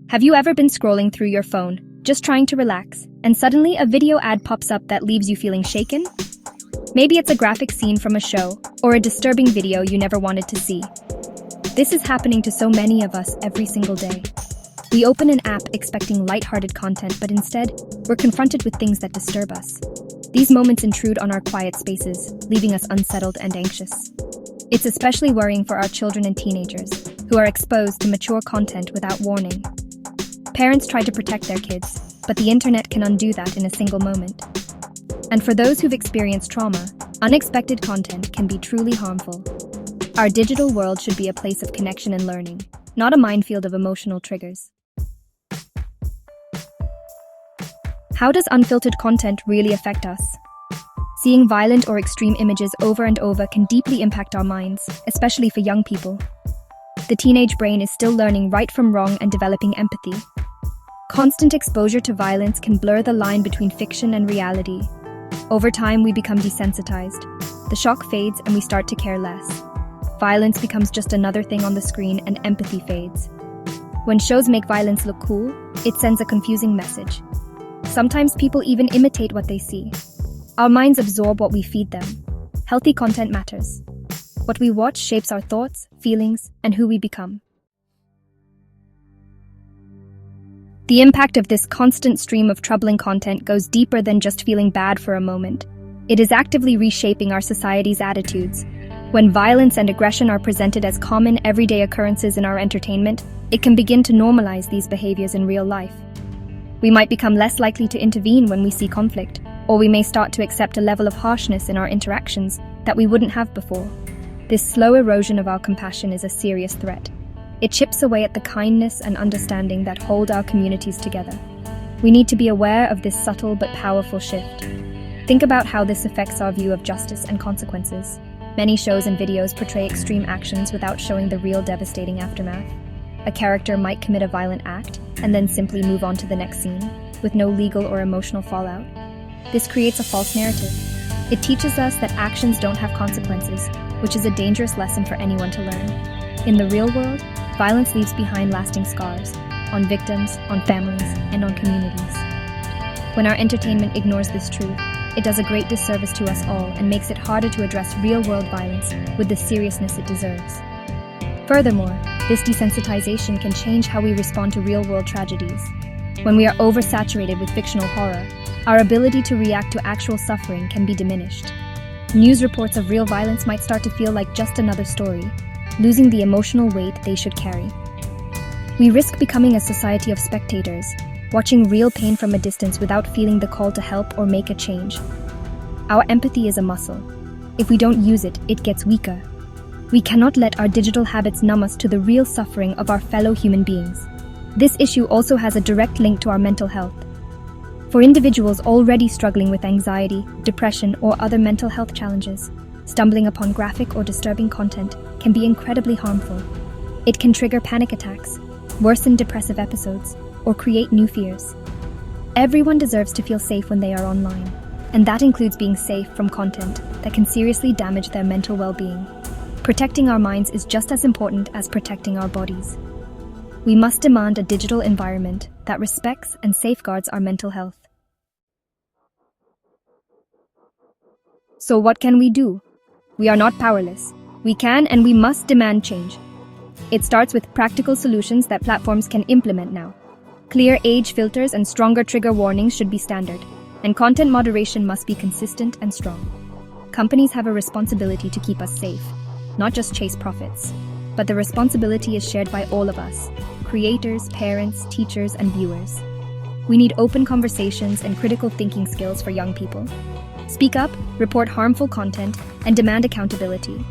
Have you ever been scrolling through your phone, just trying to relax, and suddenly a video ad pops up that leaves you feeling shaken? Maybe it's a graphic scene from a show, or a disturbing video you never wanted to see. This is happening to so many of us every single day. We open an app expecting lighthearted content, but instead, we're confronted with things that disturb us. These moments intrude on our quiet spaces, leaving us unsettled and anxious. It's especially worrying for our children and teenagers, who are exposed to mature content without warning. Parents try to protect their kids, but the internet can undo that in a single moment. And for those who've experienced trauma, unexpected content can be truly harmful. Our digital world should be a place of connection and learning, not a minefield of emotional triggers. How does unfiltered content really affect us? Seeing violent or extreme images over and over can deeply impact our minds, especially for young people. The teenage brain is still learning right from wrong and developing empathy. Constant exposure to violence can blur the line between fiction and reality. Over time, we become desensitized. The shock fades and we start to care less. Violence becomes just another thing on the screen and empathy fades. When shows make violence look cool, it sends a confusing message. Sometimes people even imitate what they see. Our minds absorb what we feed them. Healthy content matters. What we watch shapes our thoughts, feelings, and who we become. The impact of this constant stream of troubling content goes deeper than just feeling bad for a moment. It is actively reshaping our society's attitudes. When violence and aggression are presented as common, everyday occurrences in our entertainment, it can begin to normalize these behaviors in real life. We might become less likely to intervene when we see conflict, or we may start to accept a level of harshness in our interactions that we wouldn't have before. This slow erosion of our compassion is a serious threat. It chips away at the kindness and understanding that hold our communities together. We need to be aware of this subtle but powerful shift. Think about how this affects our view of justice and consequences. Many shows and videos portray extreme actions without showing the real devastating aftermath. A character might commit a violent act and then simply move on to the next scene, with no legal or emotional fallout. This creates a false narrative. It teaches us that actions don't have consequences, which is a dangerous lesson for anyone to learn. In the real world, violence leaves behind lasting scars on victims, on families, and on communities. When our entertainment ignores this truth, it does a great disservice to us all and makes it harder to address real-world violence with the seriousness it deserves. Furthermore, this desensitization can change how we respond to real-world tragedies. When we are oversaturated with fictional horror, our ability to react to actual suffering can be diminished. News reports of real violence might start to feel like just another story, losing the emotional weight they should carry. We risk becoming a society of spectators, watching real pain from a distance without feeling the call to help or make a change. Our empathy is a muscle. If we don't use it, it gets weaker. We cannot let our digital habits numb us to the real suffering of our fellow human beings. This issue also has a direct link to our mental health. For individuals already struggling with anxiety, depression, or other mental health challenges, stumbling upon graphic or disturbing content can be incredibly harmful. It can trigger panic attacks, worsen depressive episodes, or create new fears. Everyone deserves to feel safe when they are online, and that includes being safe from content that can seriously damage their mental well-being. Protecting our minds is just as important as protecting our bodies. We must demand a digital environment that respects and safeguards our mental health. So what can we do? We are not powerless. We can and we must demand change. It starts with practical solutions that platforms can implement now. Clear age filters and stronger trigger warnings should be standard, and content moderation must be consistent and strong. Companies have a responsibility to keep us safe, not just chase profits. But the responsibility is shared by all of us: creators, parents, teachers, and viewers. We need open conversations and critical thinking skills for young people. Speak up, report harmful content, and demand accountability.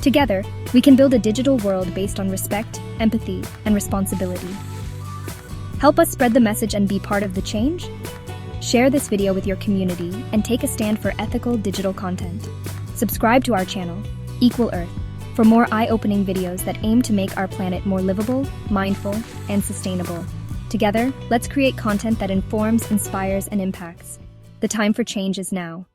Together, we can build a digital world based on respect, empathy, and responsibility. Help us spread the message and be part of the change? Share this video with your community and take a stand for ethical digital content. Subscribe to our channel, Equal Earth, for more eye-opening videos that aim to make our planet more livable, mindful, and sustainable. Together, let's create content that informs, inspires, and impacts. The time for change is now.